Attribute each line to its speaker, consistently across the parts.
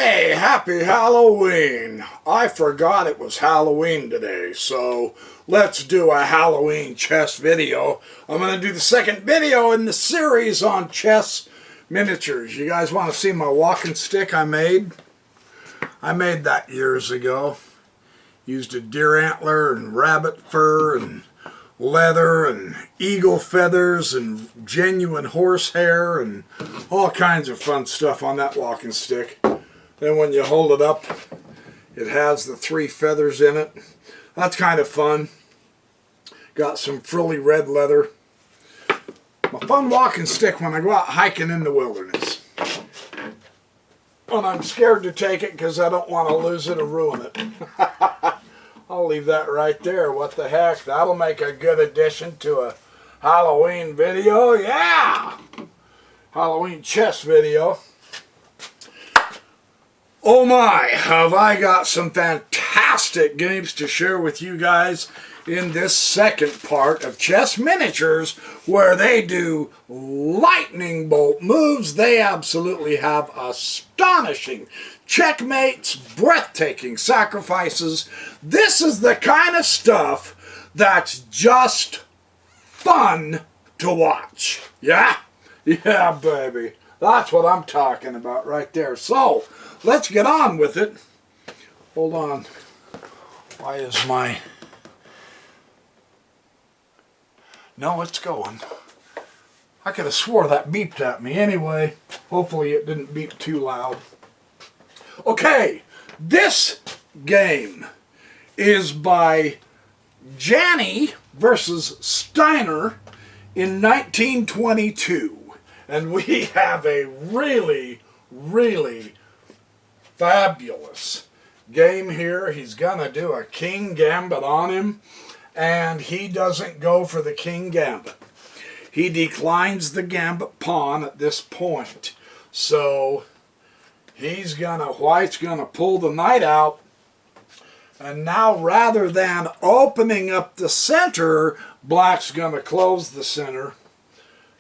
Speaker 1: Hey, happy Halloween! I forgot it was Halloween today, so let's do a Halloween chess video. I'm going to do the second video in the series on chess miniatures. You guys want to see my walking stick I made? I made that years ago. Used a deer antler and rabbit fur and leather and eagle feathers and genuine horsehair and all kinds of fun stuff on that walking stick. Then when you hold it up, it has the 3 feathers in it. That's kind of fun. Got some frilly red leather. My fun walking stick when I go out hiking in the wilderness. And I'm scared to take it because I don't want to lose it or ruin it. I'll leave that right there. What the heck? That'll make a good addition to a Halloween video. Yeah! Halloween chess video. Oh my, have I got some fantastic games to share with you guys in this second part of chess miniatures, where they do lightning bolt moves. They absolutely have astonishing checkmates, breathtaking sacrifices. This is the kind of stuff that's just fun to watch. Yeah? Yeah, baby. That's what I'm talking about right there. So, let's get on with it. Hold on. Why is my... No, it's going. I could have swore that beeped at me. Anyway, hopefully it didn't beep too loud. Okay, this game is by Janney versus Steiner in 1922. And we have a really, really fabulous game here. He's going to do a king gambit on him, and he doesn't go for the king gambit. He declines the gambit pawn at this point. So White's going to pull the knight out, and now rather than opening up the center, Black's going to close the center,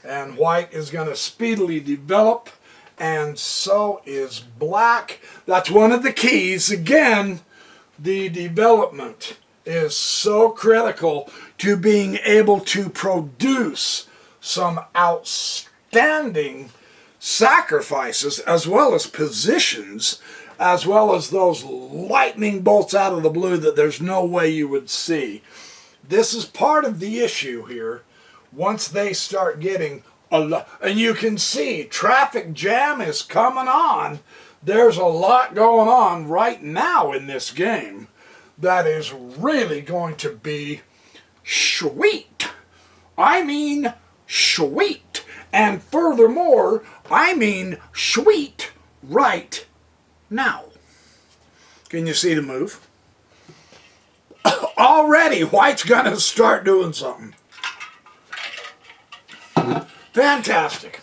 Speaker 1: and White is going to speedily develop. And so is Black. That's one of the keys. Again, the development is so critical to being able to produce some outstanding sacrifices, as well as positions, as well as those lightning bolts out of the blue that there's no way you would see. This is part of the issue here. Once they start getting and you can see traffic jam is coming on. There's a lot going on right now in this game that is really going to be sweet. I mean sweet. And furthermore, I mean sweet right now. Can you see the move? Already White's gonna start doing something. Fantastic.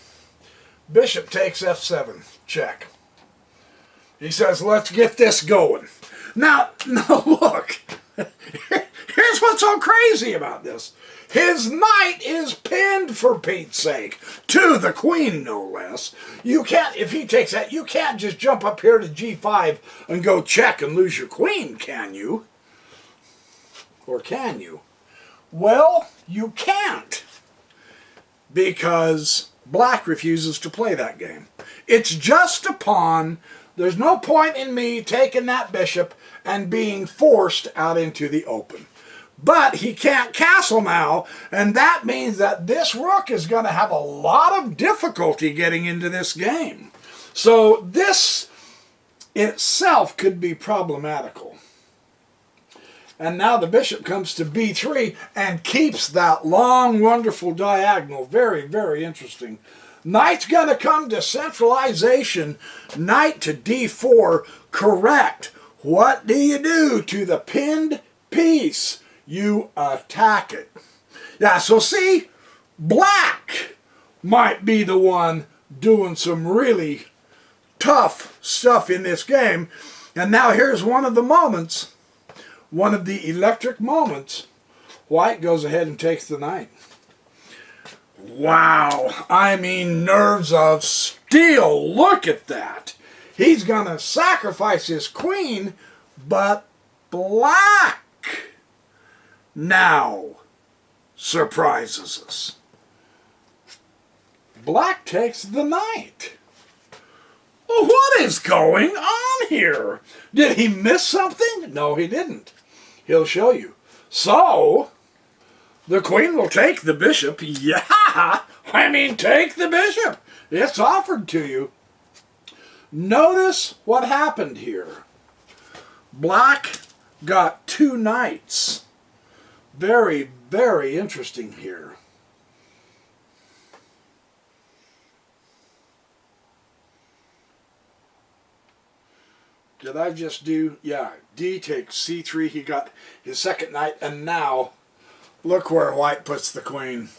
Speaker 1: Bishop takes f7. Check. He says, let's get this going. Now look. Here's what's so crazy about this. His knight is pinned, for Pete's sake, to the queen, no less. You can't, if he takes that, you can't just jump up here to g5 and go check and lose your queen, can you? Or can you? Well, you can't. Because Black refuses to play that game. It's just a pawn. There's no point in me taking that bishop and being forced out into the open. But he can't castle now, and that means that this rook is going to have a lot of difficulty getting into this game. So this itself could be problematical. And now the bishop comes to b3 and keeps that long, wonderful diagonal. Very, very interesting. Knight's going to come to centralization. Knight to d4. Correct. What do you do to the pinned piece? You attack it. Yeah, so see, Black might be the one doing some really tough stuff in this game. And now here's one of the moments. One of the electric moments. White goes ahead and takes the knight. Wow, I mean nerves of steel. Look at that. He's going to sacrifice his queen, but black now surprises us. Black takes the knight. Well, what is going on here? Did he miss something? No, he didn't. He'll show you. So, the queen will take the bishop. Yeah, I mean, take the bishop. It's offered to you. Notice what happened here. Black got two knights. Very, very interesting here. Did I just do, yeah, D takes C3, he got his second knight, and now, look where white puts the queen.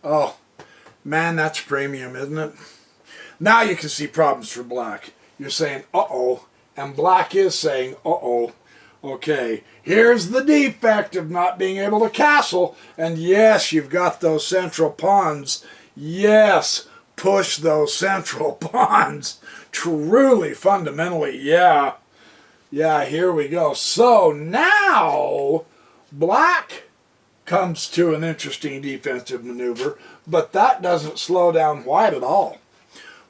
Speaker 1: Oh, man, that's premium, isn't it? Now you can see problems for black. You're saying, uh-oh, and black is saying, uh-oh. Okay, here's the defect of not being able to castle, and yes, you've got those central pawns. Yes, push those central pawns. Truly, fundamentally, yeah. Yeah, here we go. So now, black comes to an interesting defensive maneuver, but that doesn't slow down white at all.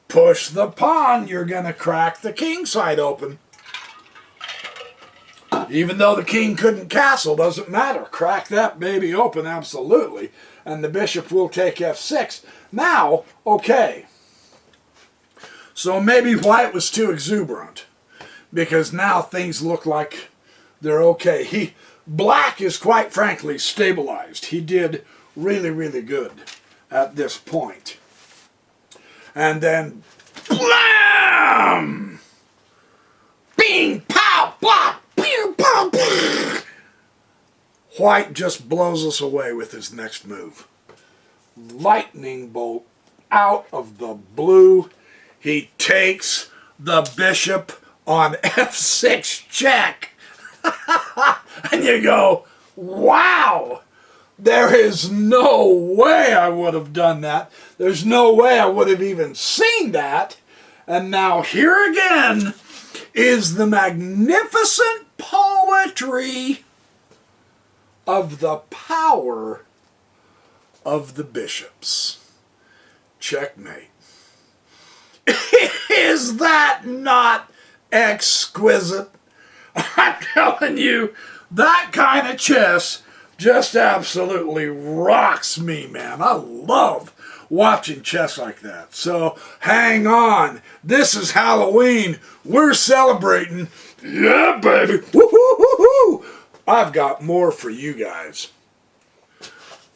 Speaker 1: Push the pawn, you're going to crack the king side open. Even though the king couldn't castle, doesn't matter. Crack that baby open, absolutely. And the bishop will take f6. Now, okay. So maybe white was too exuberant, because now things look like they're okay. Black is quite frankly stabilized. He did really, really good at this point. And then, blam! Bing, pow, pop, pew, pow, pew. White just blows us away with his next move. Lightning bolt out of the blue. He takes the bishop on f6 check. And you go, wow, there is no way I would have done that. There's no way I would have even seen that. And now here again is the magnificent poetry of the power of the bishops. Checkmate. Is that not exquisite? I'm telling you, that kind of chess just absolutely rocks me, man. I love watching chess like that. So hang on. This is Halloween. We're celebrating. Yeah, baby. Woo-hoo-hoo-hoo. I've got more for you guys.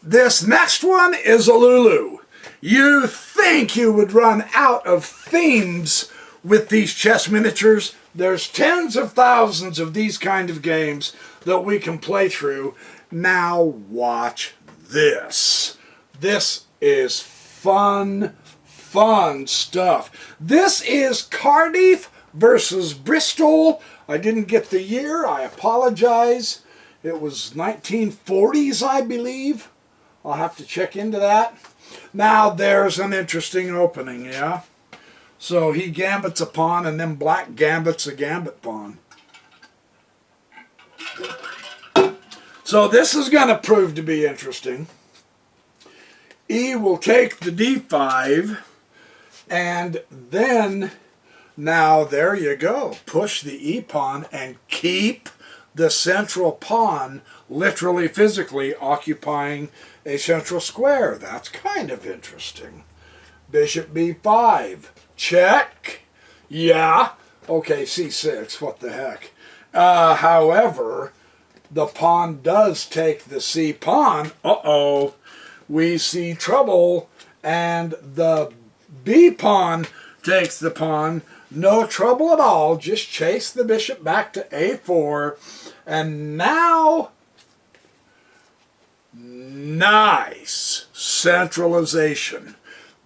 Speaker 1: This next one is a Lulu. You think you would run out of themes with these chess miniatures? There's tens of thousands of these kind of games that we can play through. Now watch this. This is fun, fun stuff. This is Cardiff versus Bristol. I didn't get the year. I apologize. It was 1940s, I believe. I'll have to check into that. Now there's an interesting opening, yeah? So he gambits a pawn, and then black gambits a gambit pawn. So this is going to prove to be interesting. E will take the d5, and then, now there you go. Push the e pawn and keep the central pawn literally, physically occupying a central square. That's kind of interesting. Bishop b5. Check. Yeah. Okay, c6. What the heck. However, the pawn does take the c pawn. Uh-oh. We see trouble. And the b pawn takes the pawn. No trouble at all. Just chase the bishop back to a4. And now, nice centralization.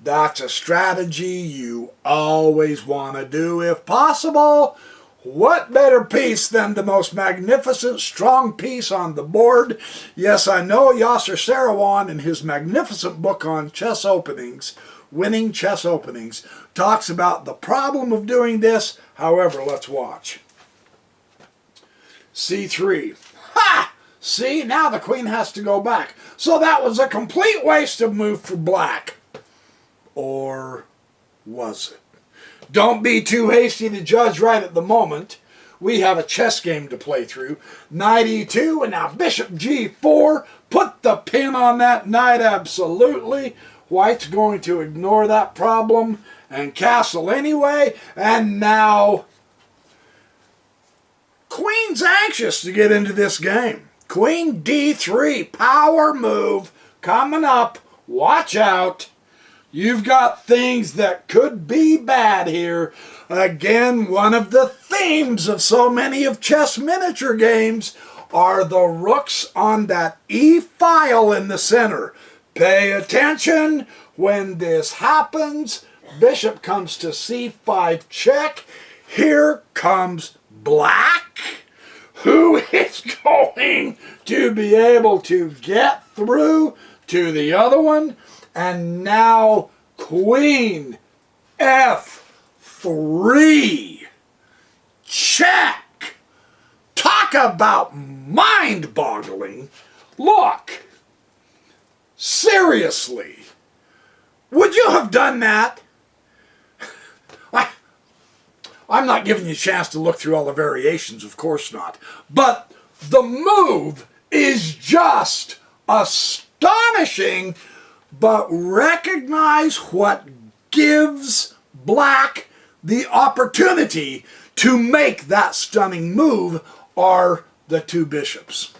Speaker 1: That's a strategy you always want to do if possible. What better piece than the most magnificent strong piece on the board? Yes, I know Yasser Seirawan in his magnificent book on chess openings, Winning Chess Openings, talks about the problem of doing this. However, let's watch. C3. Ha! See, now the queen has to go back. So that was a complete waste of move for black. Or was it? Don't be too hasty to judge right at the moment. We have a chess game to play through. Knight e2, and now bishop g4. Put the pin on that knight, absolutely. White's going to ignore that problem and castle anyway. And now queen's anxious to get into this game. Queen d3, power move coming up. Watch out. You've got things that could be bad here. Again, one of the themes of so many of chess miniature games are the rooks on that E file in the center. Pay attention when this happens. Bishop comes to c5 check. Here comes black, who is going to be able to get through to the other one. And now queen f3 check. Talk about mind-boggling. Look, seriously, would you have done that? I'm not giving you a chance to look through all the variations, of course not. But the move is just astonishing. But recognize what gives black the opportunity to make that stunning move are the two bishops.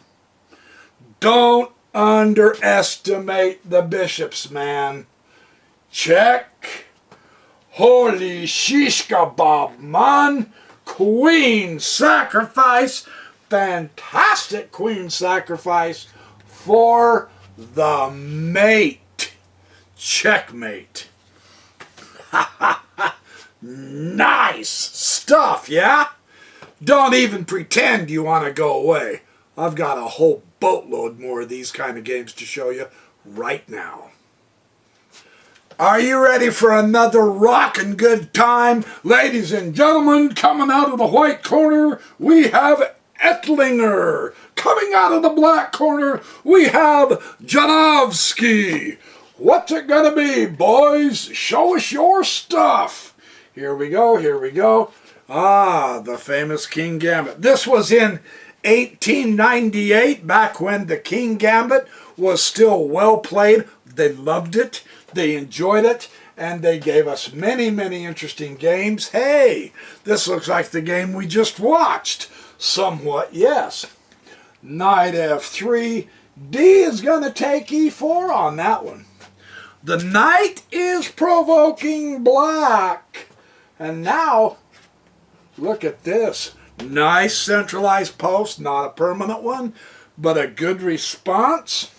Speaker 1: Don't underestimate the bishops, man. Check. Holy shish kebab, man. Queen sacrifice. Fantastic queen sacrifice for the mate. Checkmate. Nice stuff, yeah? Don't even pretend you want to go away. I've got a whole boatload more of these kind of games to show you right now. Are you ready for another rockin' good time? Ladies and gentlemen, coming out of the white corner, we have Ettlinger. Coming out of the black corner, we have Janowski. What's it gonna be, boys? Show us your stuff. Here we go, here we go. Ah, the famous King Gambit. This was in 1898, back when the King Gambit was still well played. They loved it, they enjoyed it, and they gave us many, many interesting games. Hey, this looks like the game we just watched. Somewhat, yes. Knight f3. D is going to take e4 on that one. The knight is provoking black. And now, look at this. Nice centralized post, not a permanent one, but a good response.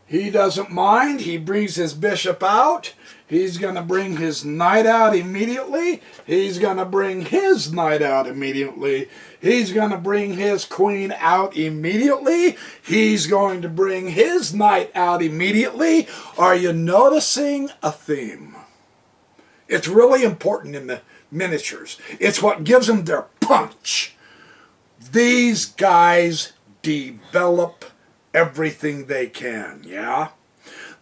Speaker 1: He doesn't mind. He brings his bishop out. He's going to bring his knight out immediately. He's going to bring his knight out immediately. He's going to bring his queen out immediately. He's going to bring his knight out immediately. Are you noticing a theme? It's really important in the miniatures. It's what gives them their punch. These guys develop everything they can, yeah?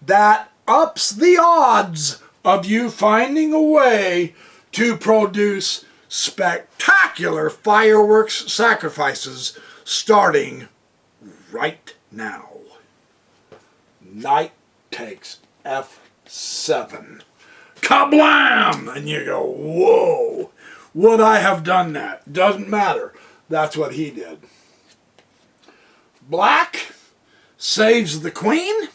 Speaker 1: That ups the odds of you finding a way to produce spectacular fireworks sacrifices starting right now. Knight takes f7. Kablam! And you go, whoa, would I have done that? Doesn't matter. That's what he did. Black saves the queen,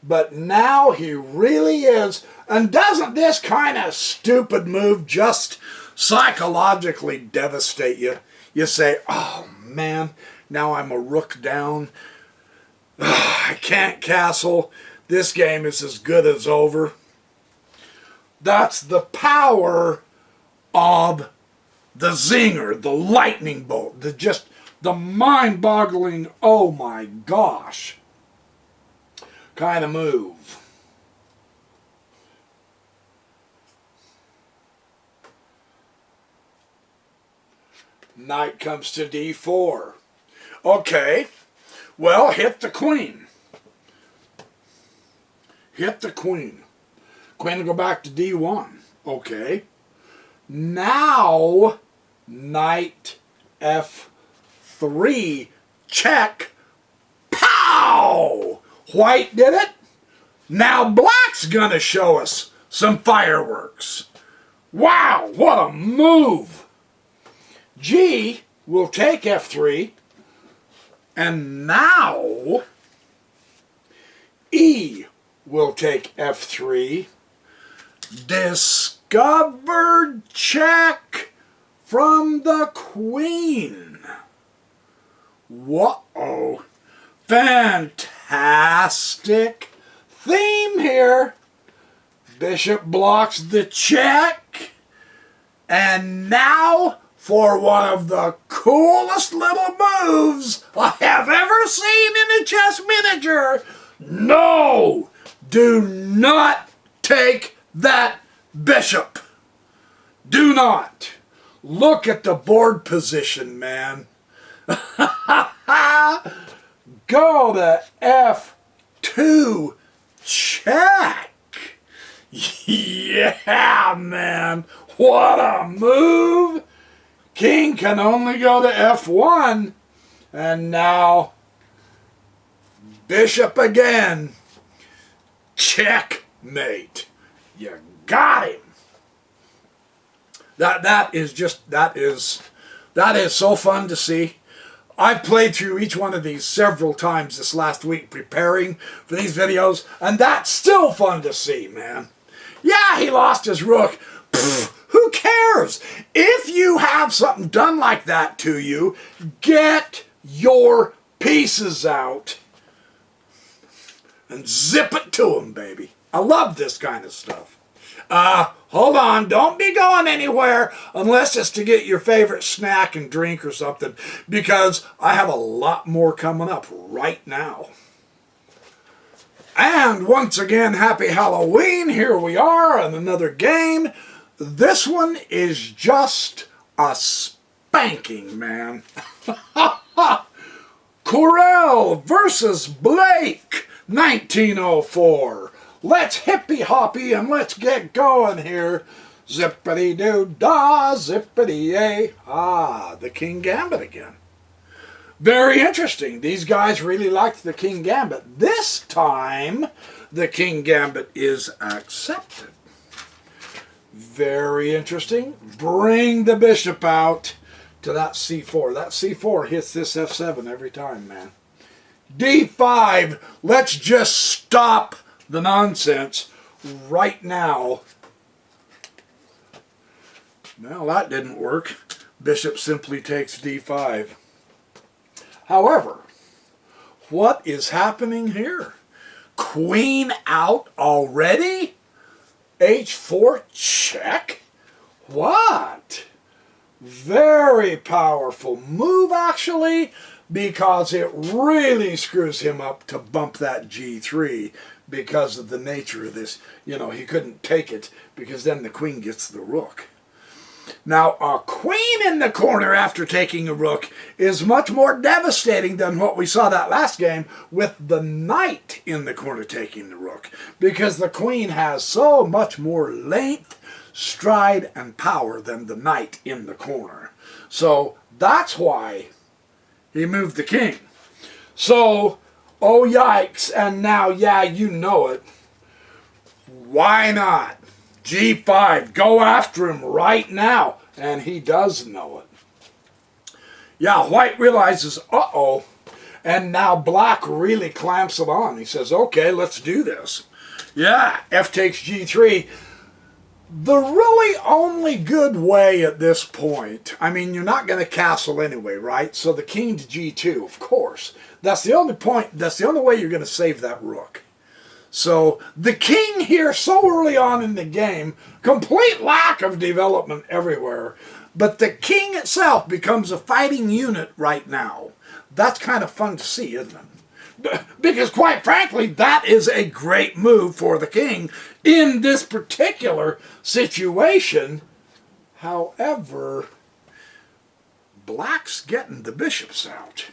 Speaker 1: but now he really is. And doesn't this kind of stupid move just psychologically devastate you? You say, oh man, now I'm a rook down. I can't castle. This game is as good as over. That's the power of the zinger, the lightning bolt, the mind-boggling, oh my gosh, kind of move. Knight comes to d4. Okay, well, hit the queen. Hit the queen. Queen will go back to d1. Okay. Now, knight f3, check, pow! White did it. Now black's gonna show us some fireworks. Wow, what a move! G will take f3, and now E will take f3. Discovered check from the queen. Whoa, fantastic theme here. Bishop blocks the check. And now for one of the coolest little moves I have ever seen in a chess miniature. No, do not take that bishop. Do not. Look at the board position, man. Go to f2, check. Yeah, man. What a move. King can only go to f1. And now, bishop again. Checkmate. You got him. That is so fun to see. I've played through each one of these several times this last week preparing for these videos, and that's still fun to see, man. Yeah, he lost his rook. Pfft, who cares? If you have something done like that to you, get your pieces out and zip it to them, baby. I love this kind of stuff. Hold on, don't be going anywhere unless it's to get your favorite snack and drink or something, because I have a lot more coming up right now. And once again, happy Halloween. Here we are on another game. This one is just a spanking, man. Corel versus Blake, 1904. Let's hippy-hoppy and let's get going here. Zippity-doo-dah, zippity-yay. Ah, the King Gambit again. Very interesting. These guys really liked the King Gambit. This time, the King Gambit is accepted. Very interesting. Bring the bishop out to that c4. That c4 hits this f7 every time, man. d5. Let's just stop the nonsense right now. Well, that didn't work. Bishop simply takes d5. However, what is happening here? Queen out already? h4 check? What? Very powerful move, actually, because it really screws him up to bump that g3 because of the nature of this. You know, he couldn't take it because then the queen gets the rook. Now, a queen in the corner after taking a rook is much more devastating than what we saw that last game with the knight in the corner taking the rook, because the queen has so much more length, stride, and power than the knight in the corner. So that's why he moved the king. So, oh yikes, and now, yeah, you know it. Why not? g5, go after him right now. And he does know it. Yeah, white realizes, uh-oh. And now black really clamps it on. He says, okay, let's do this. Yeah, f takes g3. The really only good way at this point, I mean, you're not going to castle anyway, right? So the king to g2, of course. That's the only point, that's the only way you're going to save that rook. So the king here so early on in the game, complete lack of development everywhere. but the king itself becomes a fighting unit right now. That's kind of fun to see, isn't it? Because quite frankly, that is a great move for the king in this particular situation. However, black's getting the bishops out.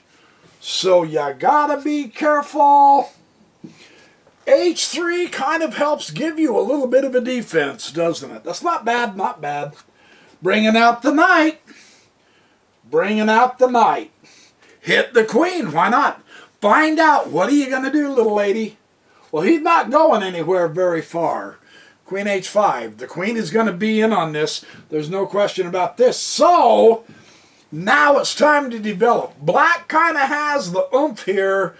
Speaker 1: So you gotta be careful. H3 kind of helps give you a little bit of a defense, doesn't it? That's not bad, not bad. Bringing out the knight. Bringing out the knight. Hit the queen, why not? Find out, what are you going to do, little lady? Well, he's not going anywhere very far. Queen H5. The queen is going to be in on this. There's no question about this. So, now it's time to develop. Black kind of has the oomph here.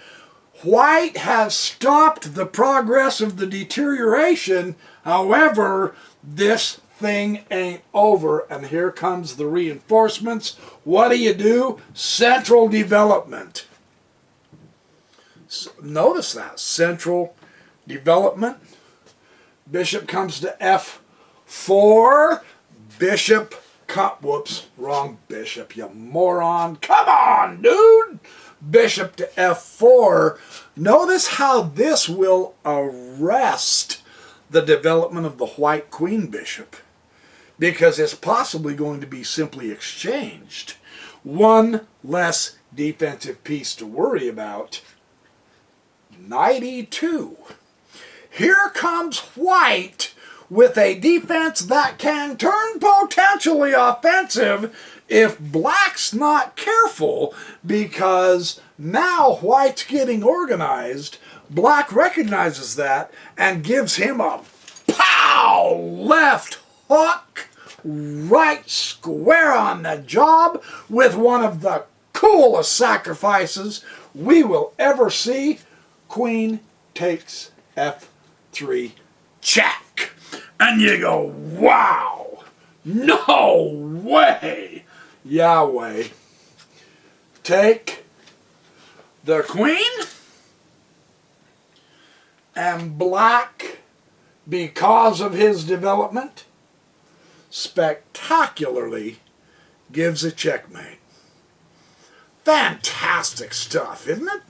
Speaker 1: White has stopped the progress of the deterioration. However, this thing ain't over. And here comes the reinforcements. What do? Central development. So notice that. Central development. Bishop comes to F4. Bishop, whoops, wrong bishop, you moron. Come on, dude. Bishop to F4. Notice how this will arrest the development of the white queen bishop, because it's possibly going to be simply exchanged. One less defensive piece to worry about. Knight E2. Here comes white with a defense that can turn potentially offensive if black's not careful, because now white's getting organized. Black recognizes that and gives him a pow left hook right square on the job with one of the coolest sacrifices we will ever see. Queen takes F3 check. And you go, wow, no way. Yahweh. Take the queen, and black, because of his development, spectacularly gives a checkmate. Fantastic stuff, isn't it?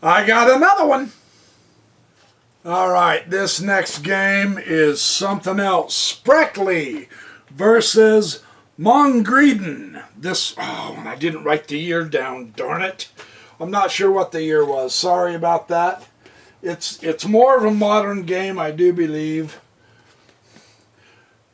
Speaker 1: I got another one. All right, this next game is something else. Spreckley versus Mongreden. And I didn't write the year down, darn it. I'm not sure what the year was. Sorry about that. It's more of a modern game, I do believe,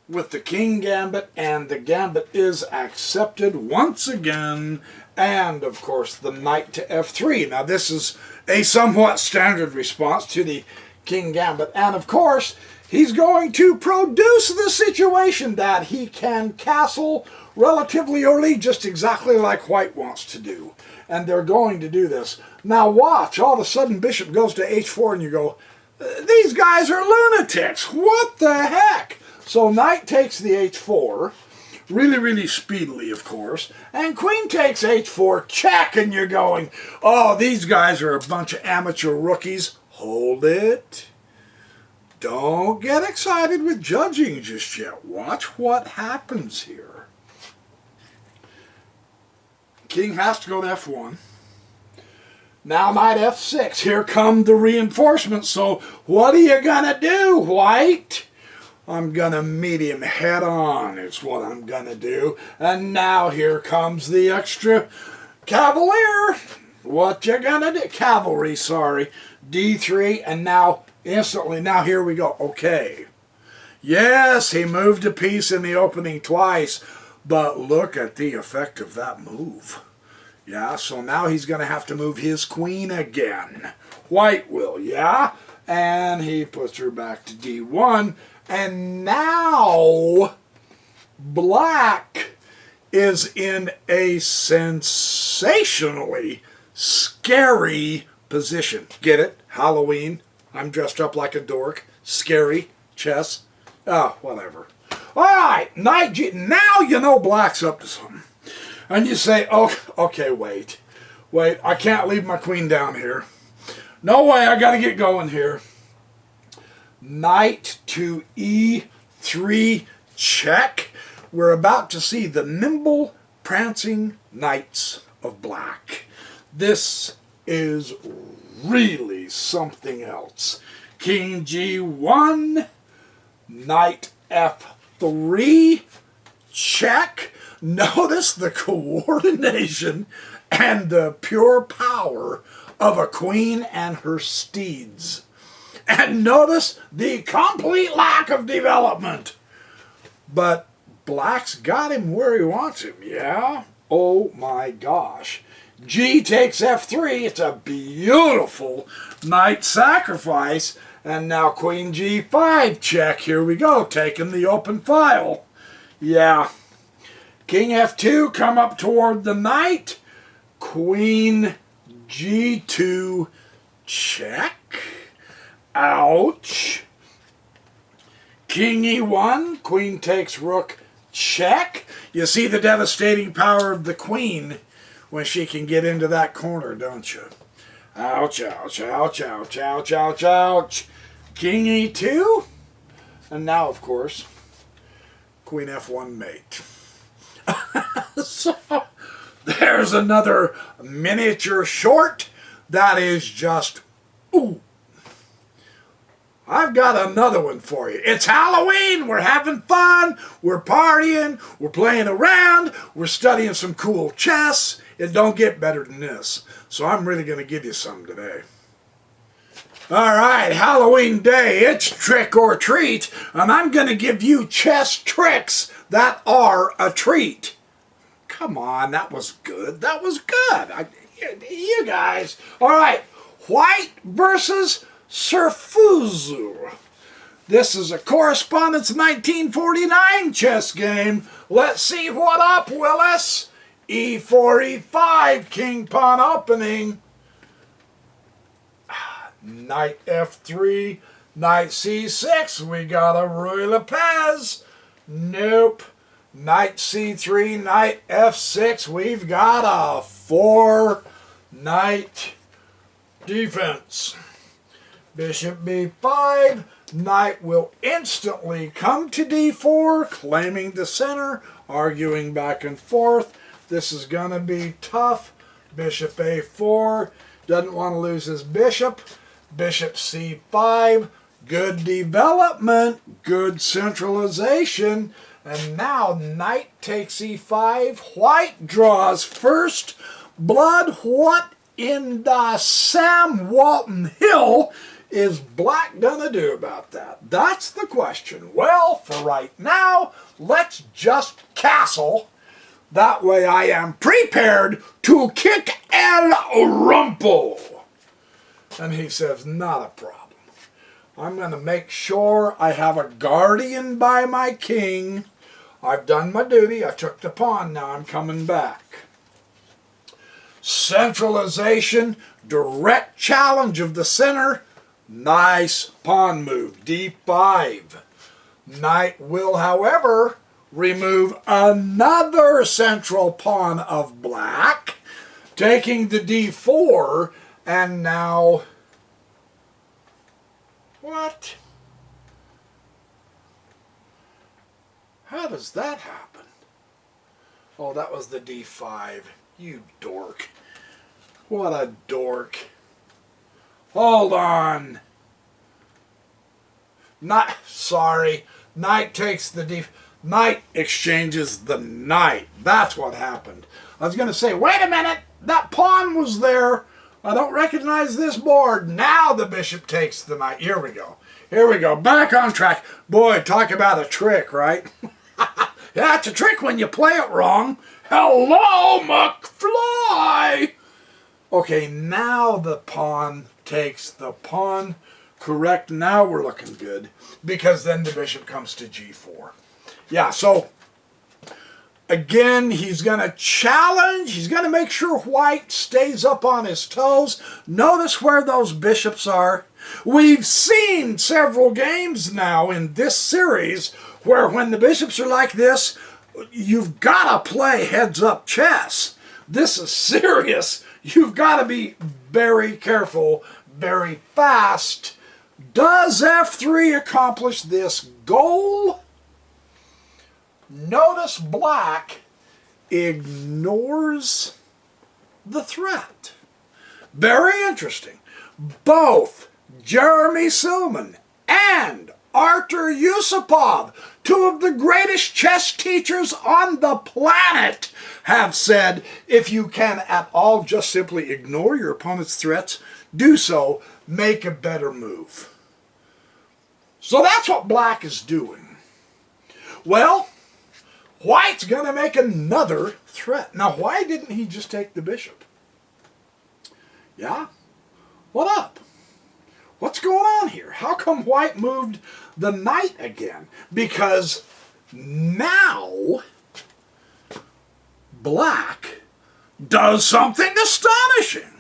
Speaker 1: with the king gambit, and the gambit is accepted once again, and of course the knight to F3. Now this is a somewhat standard response to the king gambit, and of course he's going to produce the situation that he can castle relatively early, just exactly like white wants to do. And they're going to do this. Now watch, all of a sudden bishop goes to H4 and you go, these guys are lunatics, what the heck? So knight takes the H4, really, really speedily, of course, and queen takes H4, check, and you're going, oh, these guys are a bunch of amateur rookies. Hold it. Don't get excited with judging just yet. Watch what happens here. King has to go to F1. Now knight F6. Here come the reinforcements. So what are you going to do, white? I'm going to meet him head on is what I'm going to do. And now here comes the extra cavalier. What you going to do? Cavalry, sorry. D3, and now instantly, now here we go. Okay. Yes, he moved a piece in the opening twice, but look at the effect of that move. Yeah, so now he's going to have to move his queen again. White will, yeah? And he puts her back to D1, and now black is in a sensationally scary position. Get it? Halloween. I'm dressed up like a dork. Scary. Chess. Oh, whatever. All right. Knight G. Now you know black's up to something. And you say, oh, okay, wait. Wait, I can't leave my queen down here. No way, I got to get going here. Knight to E3 check. we're about to see the nimble, prancing knights of black. This is really something else. King G1, Knight F3, check. Notice the coordination and the pure power of a queen and her steeds. And notice the complete lack of development. But black's got him where he wants him, yeah? Oh my gosh. G takes F3. It's a beautiful knight sacrifice. And now Queen G5 check. Here we go, taking the open file. Yeah. King F2 come up toward the knight. Queen G2 check. Ouch. King E1, queen takes rook check. You see the devastating power of the queen when she can get into that corner, don't you? Ouch, ouch, ouch, ouch, ouch, ouch, ouch. King E2. And now, of course, Queen F1 mate. So, there's another miniature short that is just, ooh. I've got another one for you. It's Halloween. We're having fun. We're partying. We're playing around. We're studying some cool chess. It don't get better than this. So I'm really going to give you some today. All right, Halloween day. It's trick or treat. And I'm going to give you chess tricks that are a treat. Come on, that was good. That was good. You guys. All right, white versus Serfuzu. This is a Correspondence 1949 chess game. Let's see what up, Willis. E4, E5, king pawn opening. Knight F3, knight C6. We got a Ruy Lopez. Nope. Knight C3, knight F6. We've got a 4-knight defense. Bishop B5, knight will instantly come to D4, claiming the center, arguing back and forth. This is going to be tough. Bishop A4, doesn't want to lose his bishop. Bishop C5, good development, good centralization. And now knight takes E5, white draws first blood. What in the Sam Walton Hill is black gonna do about that? That's the question. Well, for right now, let's just castle. That way I am prepared to kick and rumple. And he says, not a problem. I'm going to make sure I have a guardian by my king. I've done my duty. I took the pawn. Now I'm coming back. Centralization, direct challenge of the center. Nice pawn move, D5. Knight will, however, remove another central pawn of black, taking the D4, and now, what? How does that happen? Oh, that was the D5. You dork. What a dork. Hold on. Sorry. Knight takes the D. Knight exchanges the knight. That's what happened. I was going to say, wait a minute. That pawn was there. I don't recognize this board. Now the bishop takes the knight. Here we go. Here we go. Back on track. Boy, talk about a trick, right? Yeah, it's a trick when you play it wrong. Hello, McFly! Okay, now the pawn takes the pawn. Correct. Now we're looking good. Because then the bishop comes to G4. Yeah, so again, he's going to challenge. He's going to make sure white stays up on his toes. Notice where those bishops are. We've seen several games now in this series where when the bishops are like this, you've got to play heads-up chess. This is serious. You've got to be very careful, very fast. Does F3 accomplish this goal? notice black ignores the threat. Very interesting. Both Jeremy Silman and Artur Yusupov, two of the greatest chess teachers on the planet, have said if you can at all just simply ignore your opponent's threats, do so, make a better move. So that's what black is doing. Well, white's going to make another threat. Now, why didn't he just take the bishop? Yeah? What up? What's going on here? How come white moved the knight again? Because now black does something astonishing.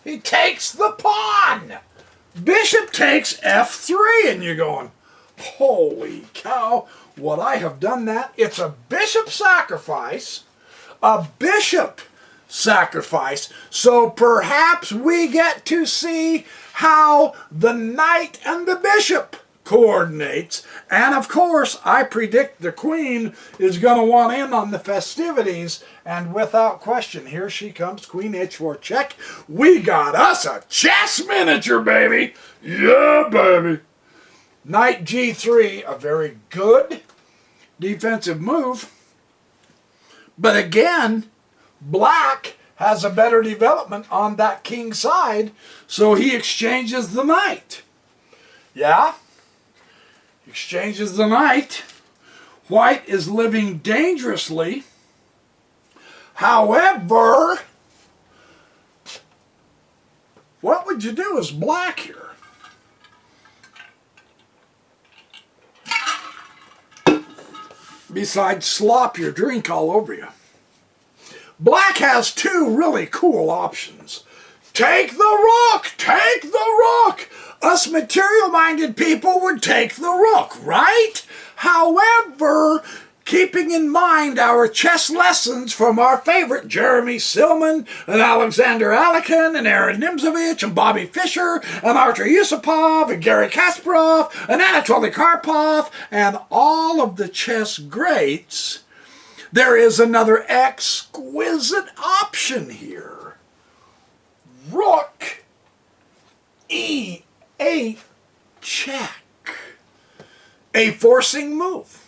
Speaker 1: He takes the pawn. Bishop takes f3, and you're going, holy cow, would I have done that? It's a bishop sacrifice. A bishop sacrifice. So perhaps we get to see how the knight and the bishop coordinates. And of course, I predict the queen is going to want in on the festivities. And without question, here she comes, queen h4 check. We got us a chess miniature, baby. Yeah, baby. Knight g3, a very good defensive move. But again, black has a better development on that king side, so he exchanges the knight. Yeah? Exchanges the knight. White is living dangerously. However, what would you do as black here? Besides slop your drink all over you. Black has two really cool options. Take the rook! Take the rook! Us material-minded people would take the rook, right? However, keeping in mind our chess lessons from our favorite Jeremy Silman and Alexander Alekin and Aaron Nimzovich and Bobby Fischer and Artur Yusupov and Garry Kasparov and Anatoly Karpov and all of the chess greats, there is another exquisite option here. Rook e8 check. A forcing move.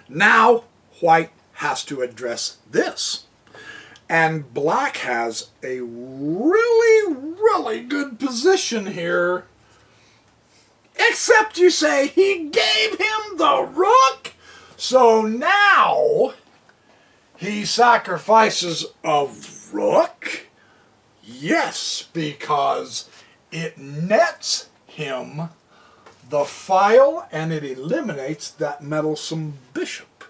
Speaker 1: Now white has to address this. And black has a really, really good position here. Except you say he gave him the rook. So now he sacrifices a rook. Yes, because it nets him the file and it eliminates that meddlesome bishop.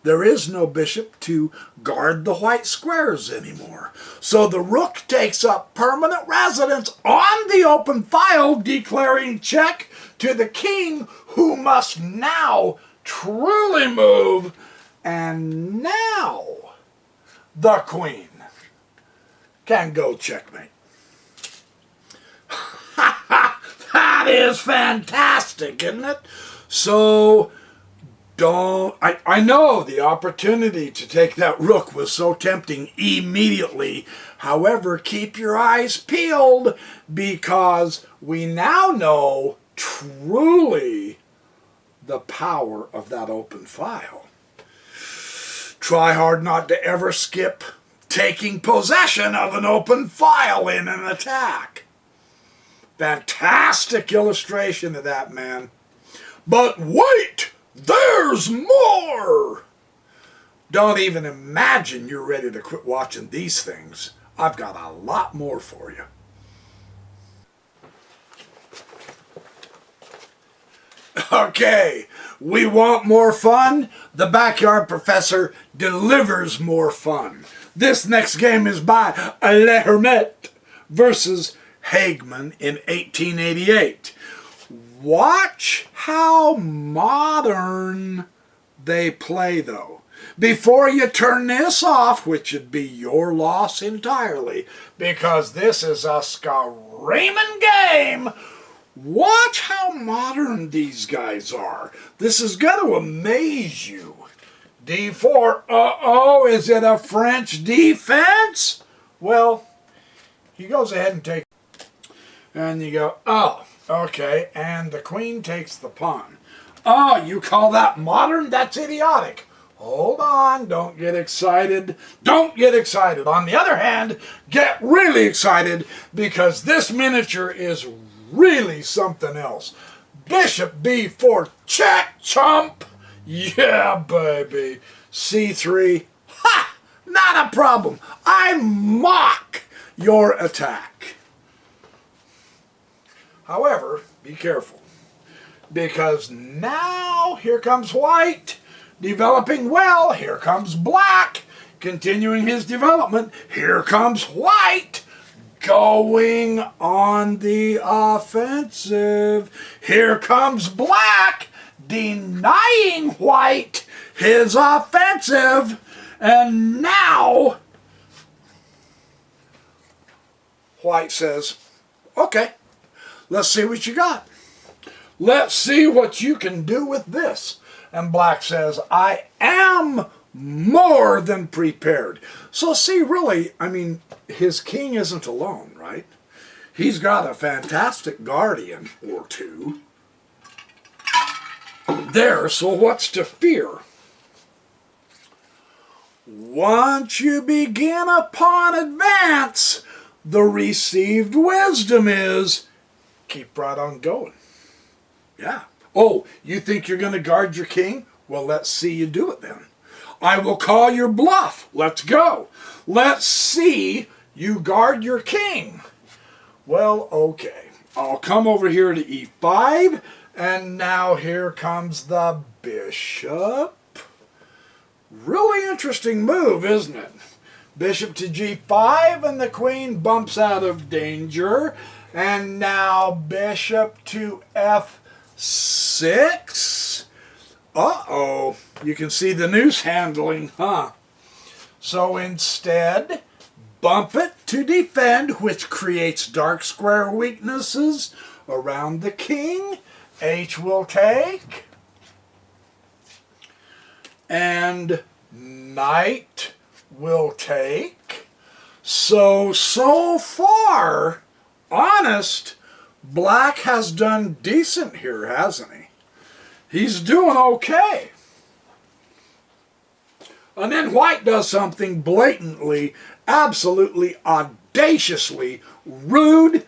Speaker 1: There is no bishop to guard the white squares anymore. So the rook takes up permanent residence on the open file, declaring check to the king, who must now truly move. And now the queen can go checkmate. That is fantastic, isn't it? So I know the opportunity to take that rook was so tempting immediately. However, keep your eyes peeled, because we now know truly the power of that open file. Try hard not to ever skip taking possession of an open file in an attack. Fantastic illustration of that, man. But wait! There's more! Don't even imagine you're ready to quit watching these things. I've got a lot more for you. Okay, we want more fun? The Backyard Professor delivers more fun. This next game is by Le Hermit versus Hagman in 1888. Watch how modern they play, though. Before you turn this off, which would be your loss entirely, because this is a screaming game. Watch how modern these guys are. This is going to amaze you. D4. Uh-oh, is it a French defense? Well, he goes ahead and takes. And you go, oh, okay. And the queen takes the pawn. Oh, you call that modern? That's idiotic. Hold on, don't get excited. Don't get excited. On the other hand, get really excited because this miniature is really something else. Bishop B4, check, chump. Yeah, baby. C3, ha! Not a problem. I mock your attack. However, be careful. Because now, here comes white. Developing well, here comes black, continuing his development, here comes white, going on the offensive, here comes black, denying white his offensive, and now white says, okay, let's see what you got. Let's see what you can do with this. And black says, I am more than prepared. So see, really, I mean, his king isn't alone, right? He's got a fantastic guardian or two there, so what's to fear? Once you begin upon advance, the received wisdom is keep right on going. Yeah. Oh, you think you're going to guard your king? Well, let's see you do it then. I will call your bluff. Let's go. Let's see you guard your king. Well, okay. I'll come over here to E5, and now here comes the bishop. Really interesting move, isn't it? Bishop to G5, and the queen bumps out of danger. And now bishop to F6. Uh-oh. You can see the noose handling, huh? So instead, bump it to defend, which creates dark square weaknesses around the king. H will take. And knight will take. So far, honest, black has done decent here, hasn't he? He's doing okay. And then white does something blatantly, absolutely audaciously rude,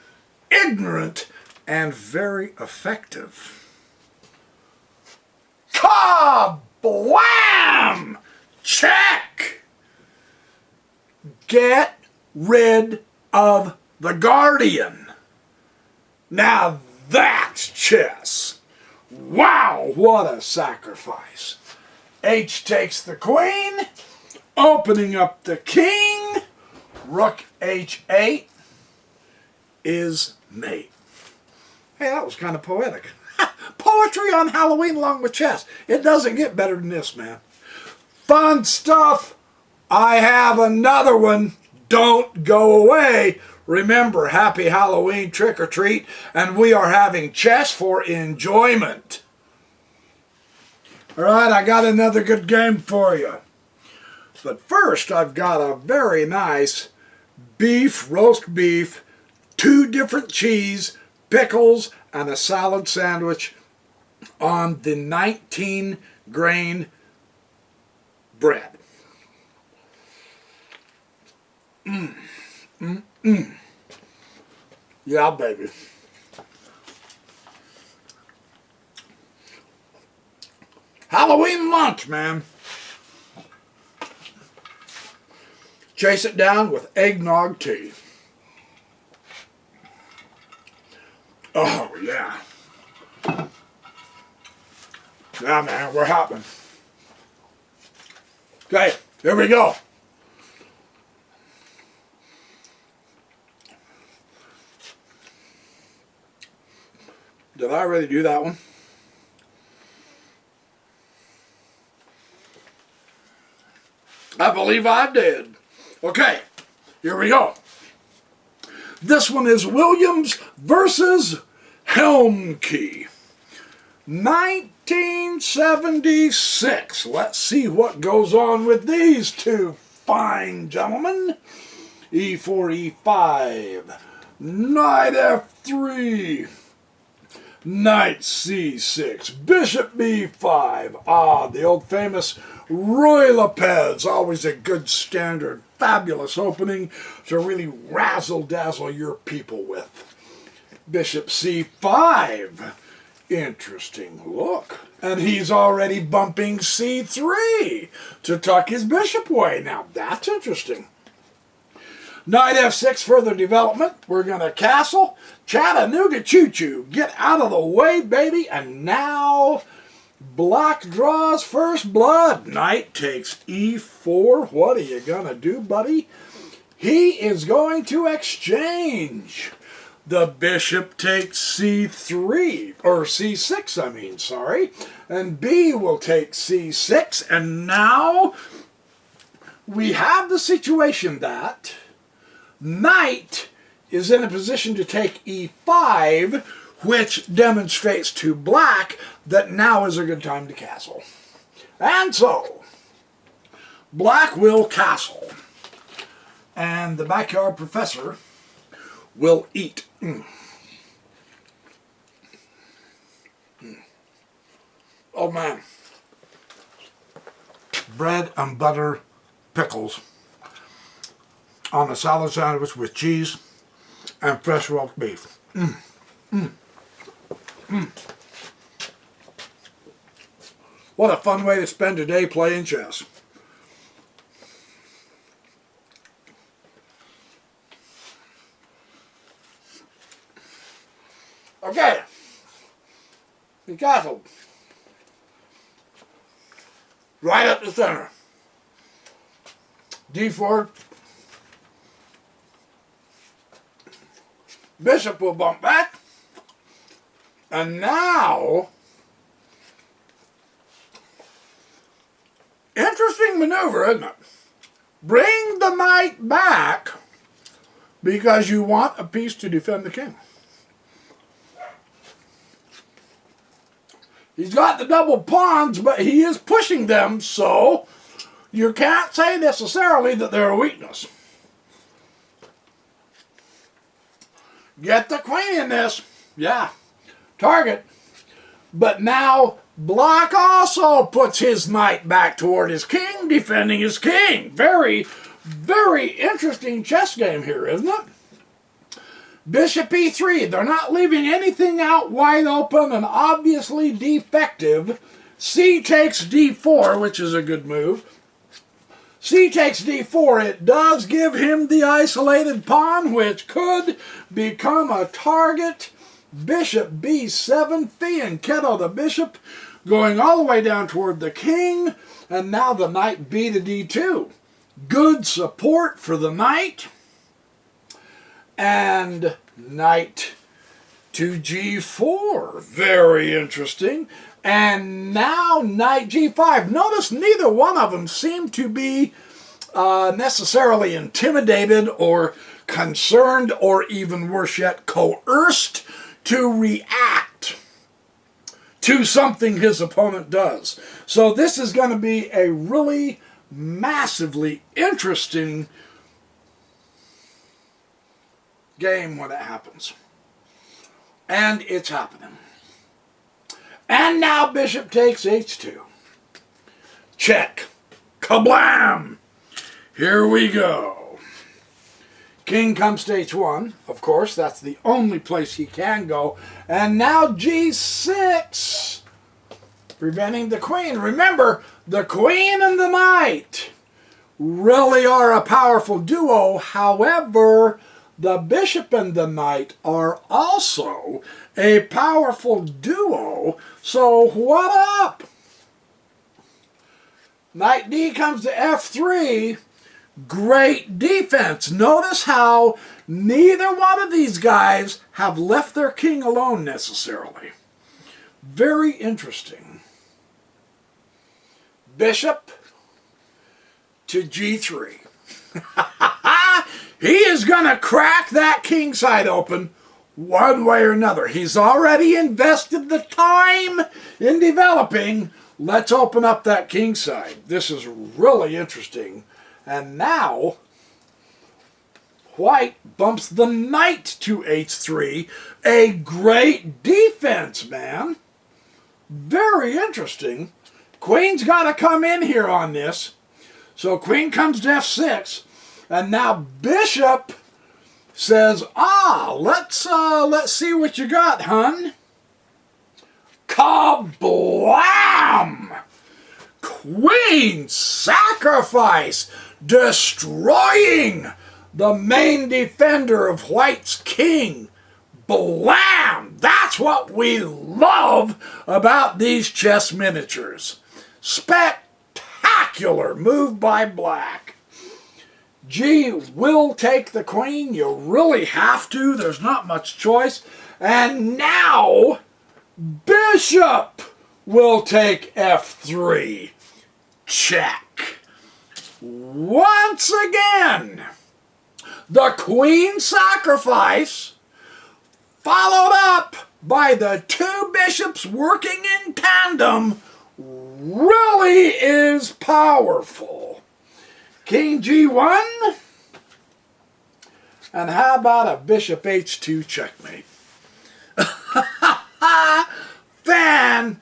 Speaker 1: ignorant, and very effective. Kablam! Check! Get rid of the guardian. Now that's chess. Wow, what a sacrifice. H takes the queen, opening up the king. Rook H8 is mate. Hey, that was kind of poetic. Poetry on Halloween along with chess. It doesn't get better than this, man. Fun stuff. I have another one. Don't go away. Remember, happy Halloween, trick or treat, and we are having chess for enjoyment. All right, I got another good game for you. But first, I've got a very nice roast beef, 2 different cheese, pickles, and a salad sandwich on the 19-grain bread. Yeah, baby. Halloween lunch, man. Chase it down with eggnog tea. Oh, yeah. Yeah, man, we're hopping. Okay, here we go. Did I already do that one? I believe I did. Okay, here we go. This one is Williams versus Helmkey. 1976. Let's see what goes on with these two fine gentlemen. E4, E5. Knight F3. Knight C6. Bishop B5. Ah, the old famous Ruy Lopez. Always a good standard. Fabulous opening to really razzle-dazzle your people with. Bishop C5. Interesting look. And he's already bumping C3 to tuck his bishop away. Now, that's interesting. Knight F6, further development. We're going to castle. Chattanooga choo-choo. Get out of the way, baby. And now, black draws first blood. Knight takes E4. What are you going to do, buddy? He is going to exchange. The bishop takes C3, or C6, I mean, sorry. And B will take C6. And now we have the situation that Knight is in a position to take E5, which demonstrates to black that now is a good time to castle. And so, black will castle. And the backyard professor will eat. Oh man. Bread and butter pickles on a salad sandwich with cheese and fresh roast beef. What a fun way to spend a day playing chess. Okay, the castle, right up the center. D4, bishop will bump back, and now, interesting maneuver, isn't it? Bring the knight back because you want a piece to defend the king. He's got the double pawns, but he is pushing them, so you can't say necessarily that they're a weakness. Get the queen in this. Yeah. Target. But now black also puts his knight back toward his king, defending his king. Very, very interesting chess game here, isn't it? Bishop E3, they're not leaving anything out wide open and obviously defective. C takes D4, which is a good move. C takes D4, it does give him the isolated pawn, which could become a target. Bishop B7, fianchetto the bishop, going all the way down toward the king, and now the knight B to D2. Good support for the knight. And knight to G4. Very interesting. And now knight G5. Notice neither one of them seem to be necessarily intimidated or concerned or even worse yet coerced to react to something his opponent does. So this is going to be a really massively interesting game when it happens. And it's happening. And now bishop takes H2. Check. Kablam! Here we go. King comes to H1. Of course, that's the only place he can go. And now G6. Preventing the queen. Remember, the queen and the knight really are a powerful duo. However, the bishop and the knight are also a powerful duo. So what up? Knight D comes to F3. Great defense. Notice how neither one of these guys have left their king alone necessarily. Very interesting. Bishop to G3. He is going to crack that king side open one way or another. He's already invested the time in developing. Let's open up that king side. This is really interesting. And now, white bumps the knight to h3. A great defense, man. Very interesting. Queen's got to come in here on this. So queen comes to f6. And now bishop says, let's see what you got, hun. Kablam! Queen sacrifice, destroying the main defender of white's king. Blam! That's what we love about these chess miniatures. Spectacular move by black. G will take the queen. You really have to. There's not much choice. And now bishop will take f3. Check. Once again, the queen sacrifice followed up by the two bishops working in tandem really is powerful. King g1. And how about a bishop h2 checkmate? Fantastic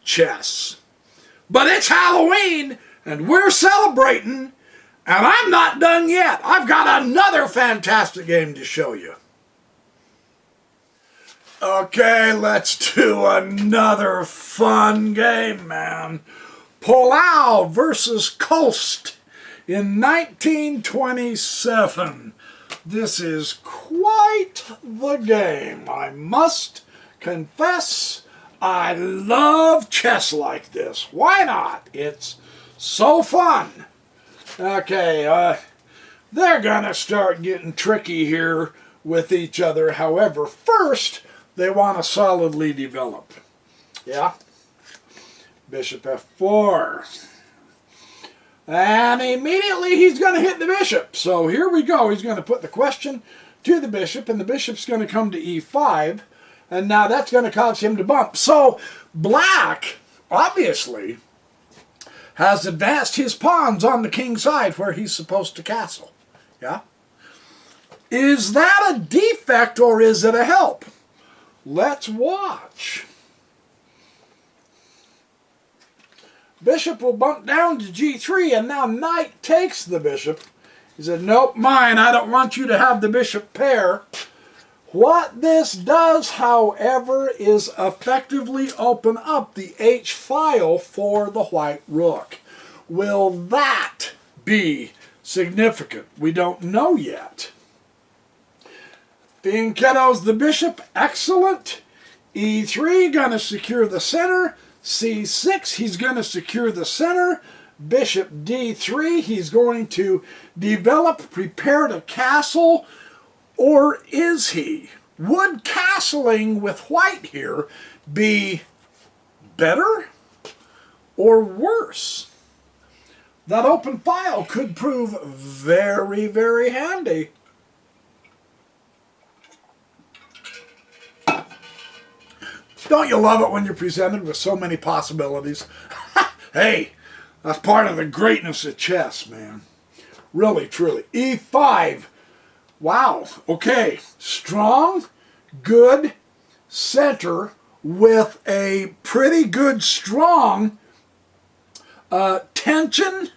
Speaker 1: chess. But it's Halloween, and we're celebrating, and I'm not done yet. I've got another fantastic game to show you. Okay, let's do another fun game, man. Palau versus Coast in 1927. This is quite the game. I must confess, I love chess like this. Why not? It's so fun. Okay, they're gonna start getting tricky here with each other. However, first, they want to solidly develop. Yeah? Bishop f4. And immediately he's going to hit the bishop. So here we go. He's going to put the question to the bishop, and the bishop's going to come to e5. And now that's going to cause him to bump. So black, obviously, has advanced his pawns on the king side where he's supposed to castle. Yeah? Is that a defect or is it a help? Let's watch. Bishop will bump down to g3, and now knight takes the bishop. He said, nope, mine. I don't want you to have the bishop pair. What this does, however, is effectively open up the H file for the white rook. Will that be significant? We don't know yet. Fianchetto's the bishop, excellent. E3, gonna secure the center. C6, he's gonna secure the center. Bishop D3, he's going to develop, prepare to castle. Or is he? Would castling with white here be better or worse? That open file could prove very, very handy. Don't you love it when you're presented with so many possibilities? Hey, that's part of the greatness of chess, man. Really, truly. E5. Wow. Okay. Strong, good center with a pretty good, strong tension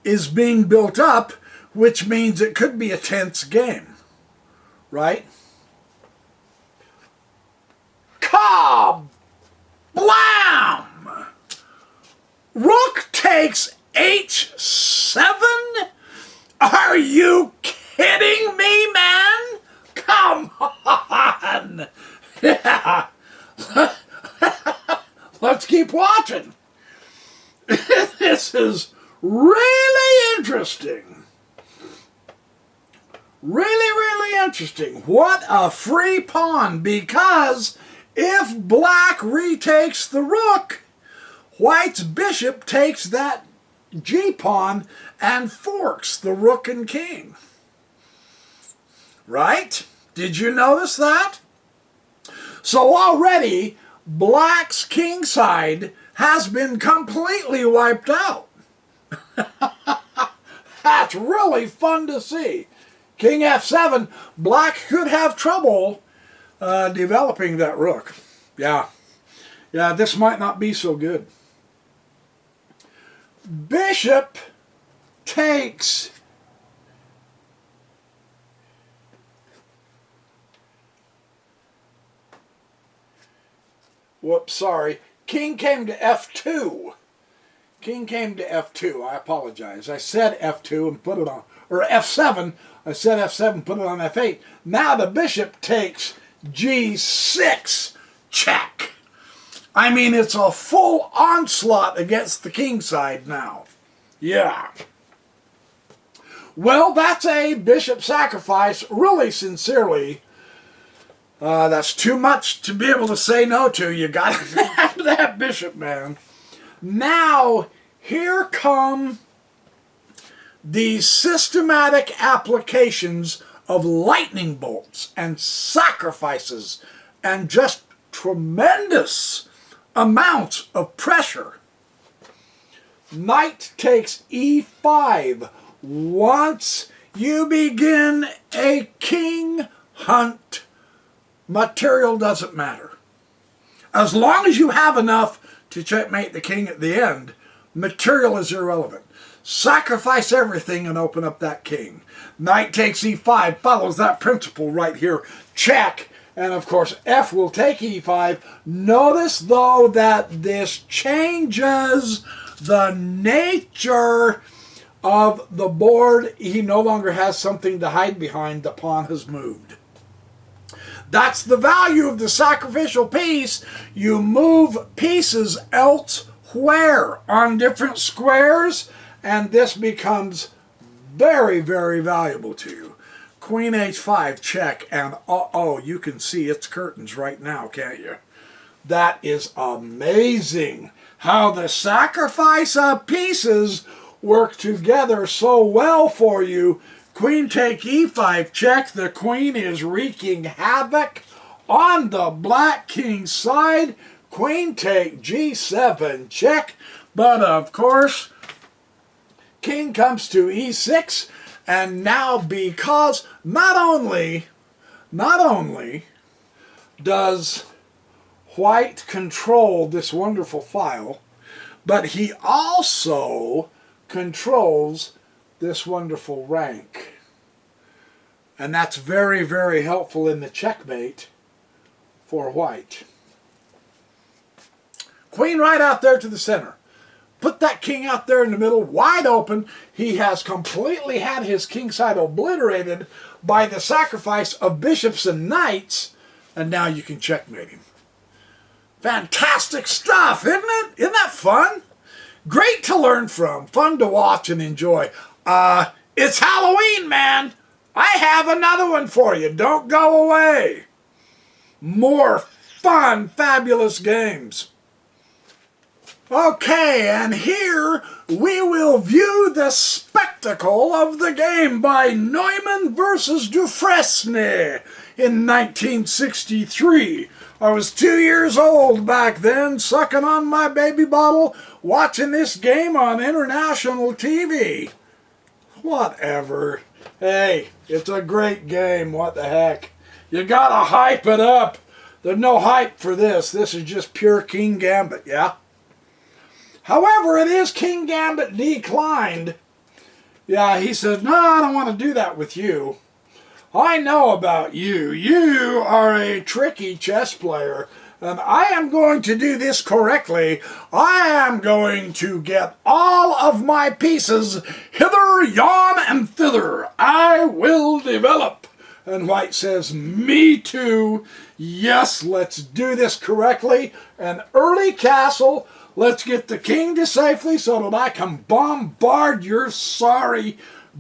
Speaker 1: is being built up, which means it could be a tense game. Right? Kablam! Rook takes h7? Are you kidding me, man? Come on! Yeah. Let's keep watching. This is really interesting. Really interesting. What a free pawn, because if black retakes the rook, white's bishop takes that g-pawn and forks the rook and king. right? Did you notice that? So already, black's kingside has been completely wiped out. That's really fun to see. King f7, black could have trouble developing that rook. Yeah, this might not be so good. Bishop takes king came to f2. King came to f2. I apologize. I said f2 and put it on, or f7. I said f7, put it on f8. Now the bishop takes g6 check. I mean, it's a full onslaught against the king side now. Yeah. Well, that's a bishop sacrifice, really sincerely. That's too much to be able to say no to. You got to have that bishop, man. Now, here come the systematic applications of lightning bolts and sacrifices and just tremendous amounts of pressure. Knight takes e5. Once you begin a king hunt, material doesn't matter. As long as you have enough to checkmate the king at the end, material is irrelevant. Sacrifice everything and open up that king. Knight takes e5, follows that principle right here. Check. And of course, f will take e5. Notice, though, that this changes the nature of the board. He no longer has something to hide behind. The pawn has moved. That's the value of the sacrificial piece. You move pieces elsewhere on different squares, and this becomes very, very valuable to you. Queen h5, check, and uh-oh, you can see its curtains right now, can't you? That is amazing how the sacrifice of pieces work together so well for you. Queen take e5, check. The queen is wreaking havoc on the black king's side. Queen take g7, check. But of course, king comes to e6. And now, because not only does white control this wonderful file, but he also controls this wonderful rank. And that's very, very helpful in the checkmate for white. Queen right out there to the center. Put that king out there in the middle, wide open. He has completely had his king side obliterated by the sacrifice of bishops and knights, and now you can checkmate him. Fantastic stuff, isn't it? Isn't that fun? Great to learn from, fun to watch and enjoy. It's Halloween, man. I have another one for you. Don't go away. More fun, fabulous games. Okay, and here we will view the spectacle of the game by Neumann versus Dufresne in 1963. I was 2 years old back then, sucking on my baby bottle, watching this game on international TV. Whatever. Hey, it's a great game, what the heck. You gotta hype it up. There's no hype for this. This is just pure King Gambit, yeah? However, it is King Gambit declined. Yeah, he said, no, I don't want to do that with you. I know about you. You are a tricky chess player, and I am going to do this correctly. I am going to get all of my pieces hither, yon, and thither. I will develop. And white says, me too. Yes, let's do this correctly. An early castle. Let's get the king to safely so that I can bombard your sorry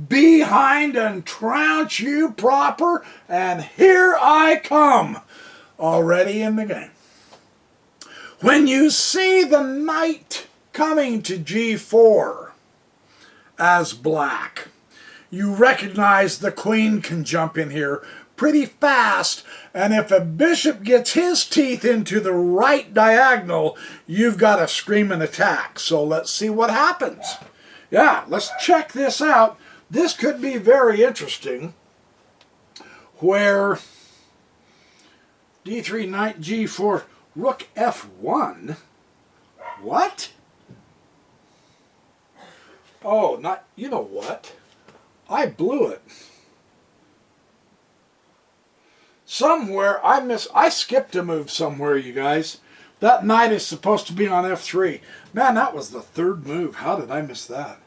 Speaker 1: behind and trounce you proper. And here I come, already in the game. When you see the knight coming to g4 as black, you recognize the queen can jump in here pretty fast, and if a bishop gets his teeth into the right diagonal, you've got a screaming attack. So let's see what happens. Yeah, let's check this out. This could be very interesting, where d3, knight g4, rook f1. What? Oh, not, you know what? I blew it. Somewhere, I skipped a move somewhere, you guys. That knight is supposed to be on f3. Man, that was the third move. How did I miss that?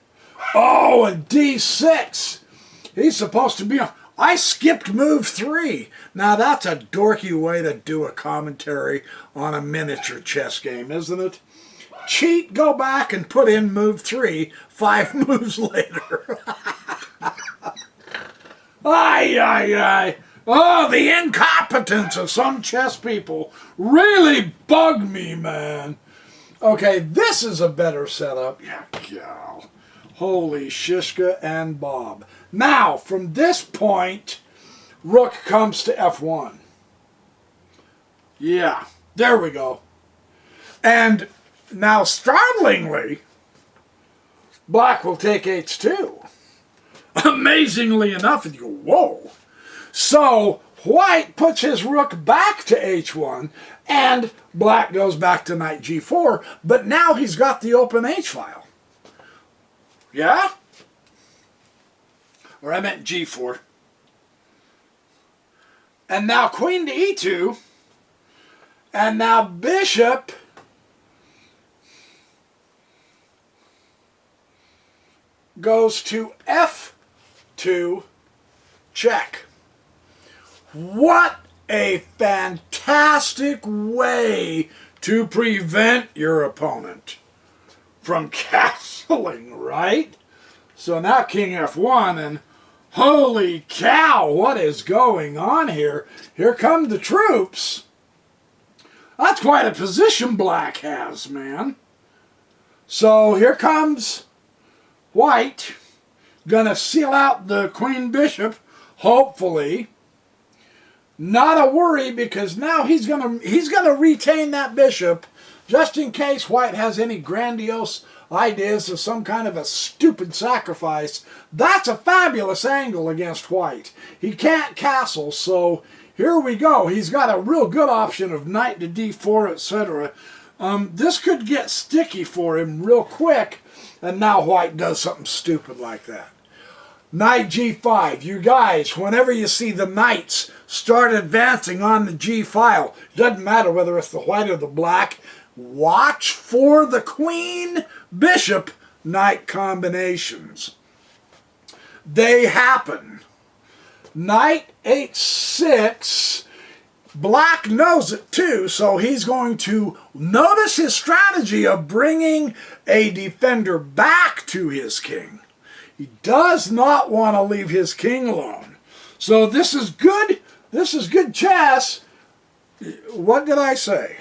Speaker 1: Oh, and d6. He's supposed to be on... I skipped move 3. Now, that's a dorky way to do a commentary on a miniature chess game, isn't it? Cheat, go back and put in move 3 5 moves later. Ay, ay, ay. Oh, the incompetence of some chess people really bug me, man. Okay, this is a better setup. Yeah, gal. Holy shishka and bob. Now, from this point, rook comes to f1. Yeah, there we go. And now, startlingly, black will take h2. Amazingly enough, and you go, whoa. So, white puts his rook back to h1, and black goes back to knight g4, but now he's got the open h-file. Yeah? Or I meant g4. And now queen to e2, and now bishop goes to f2, check. What a fantastic way to prevent your opponent from castling, right? So now king f1, and holy cow, what is going on here? Here come the troops. That's quite a position black has, man. So here comes white, gonna seal out the queen bishop, hopefully. Not a worry, because now he's gonna retain that bishop just in case white has any grandiose ideas of some kind of a stupid sacrifice. That's a fabulous angle against white. He can't castle, so here we go. He's got a real good option of knight to d4, etc. This could get sticky for him real quick, and now white does something stupid like that. Knight g5. You guys, whenever you see the knights start advancing on the g file, doesn't matter whether it's the white or the black, watch for the queen bishop knight combinations. They happen. Knight h6. Black knows it too, so he's going to notice his strategy of bringing a defender back to his king. He does not want to leave his king alone. So this is good. This is good chess. What did I say?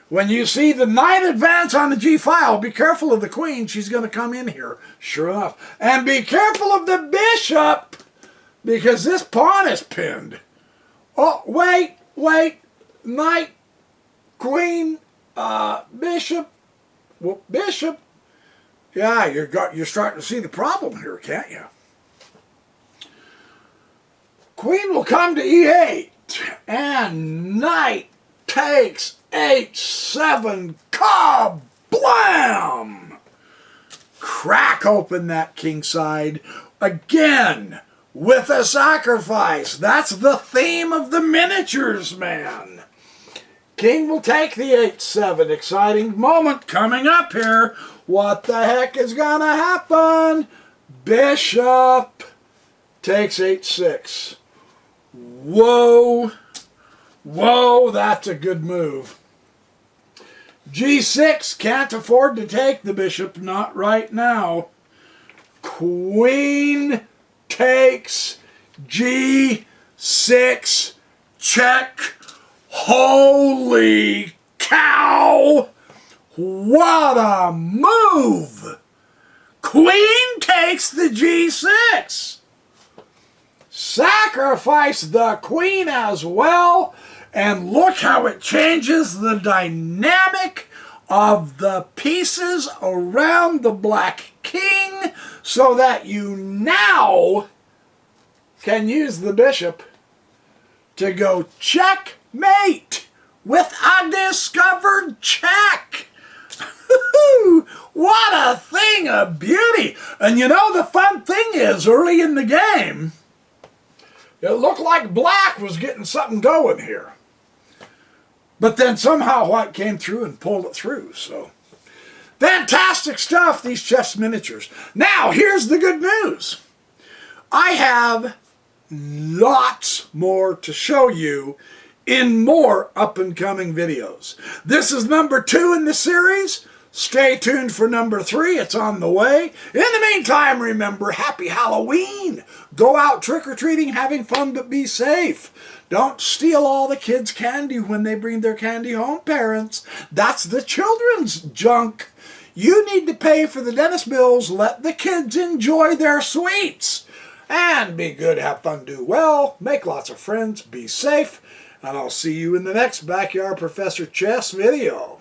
Speaker 1: When you see the knight advance on the g file, be careful of the queen. She's going to come in here, sure enough. And be careful of the bishop, because this pawn is pinned. Oh, wait. Knight, queen, bishop, well, bishop. Yeah, you're starting to see the problem here, can't you? Queen will come to e8, and knight takes h7, kablam! Crack open that king side again with a sacrifice. That's the theme of the miniatures, man. King will take the h7. Exciting moment coming up here. What the heck is gonna happen? Bishop takes h6. Whoa. Whoa, that's a good move. g6, can't afford to take the bishop, not right now. Queen takes g6, check. Holy cow! What a move! Queen takes the g6. sacrifice the queen as well. And look how it changes the dynamic of the pieces around the black king, so that you now can use the bishop to go checkmate with a discovered check. What a thing of beauty. And you know, the fun thing is, early in the game, it looked like black was getting something going here. But then somehow white came through and pulled it through. So, fantastic stuff, these chess miniatures. Now, here's the good news. I have lots more to show you in more up-and-coming videos. This is number 2 in the series. Stay tuned for number 3. It's on the way. In the meantime, remember, happy Halloween. Go out trick-or-treating, having fun, but be safe. Don't steal all the kids' candy when they bring their candy home, parents. That's the children's junk. You need to pay for the dentist bills. Let the kids enjoy their sweets. And be good, have fun, do well, make lots of friends, be safe, and I'll see you in the next Backyard Professor Chess video.